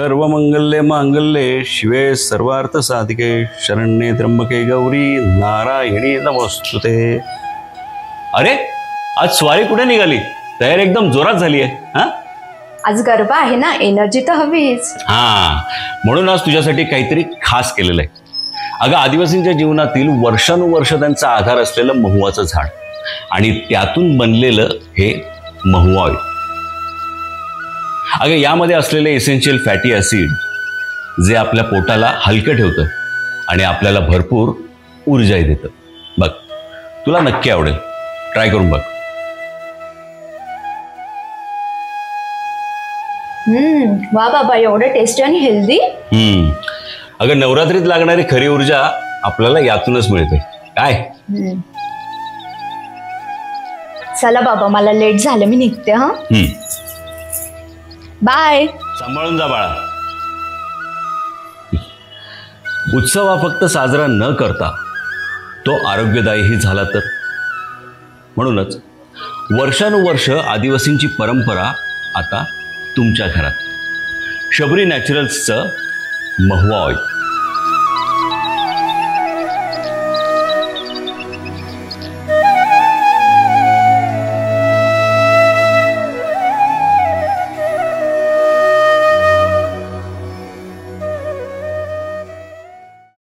सर्वमंगल्ये मांगल्ये शिवे सर्वार्थ साधिके शरण्ये त्र्यंबके गौरी नारायणी नमोस्तुते। अरे आज स्वारी कुठे निघाली? तयारी एकदम जोरात झाली आहे। हा आज गरबा आहे ना, एनर्जी तर हवीच। हा म्हणून आज तुझ्यासाठी काहीतरी खास केलेलं आहे। अगं आदिवासींच्या जीवनातील वर्षानुवर्ष त्यांचा आधार असलेलं महुआचं झाड आणि त्यातून बनलेलं हे महुआ ऑइल। अगं यामध्ये असलेले एसेन्शियल फॅटी ॲसिड जे आपल्या पोटाला हलकं ठेवतं आणि आपल्याला भरपूर ऊर्जाही देतं। बघ तुला नक्की आवडेल, ट्राय करून बघ। वा बाबा, एवढं टेस्टी आणि हेल्दी। अगं नवरात्रीत लागणारी खरी ऊर्जा आपल्याला यातूनच मिळते काय। चला बाबा, मला लेट झालं, मी निघते। हा बाय। सांभाळून जा बाळा। उत्सव हा फक्त साजरा न करता तो आरोग्यदायीही झाला तर। म्हणूनच वर्षानुवर्ष आदिवासींची परंपरा आता तुमच्या घरात। शबरी नॅचरल्सचं महुआ ऑइल।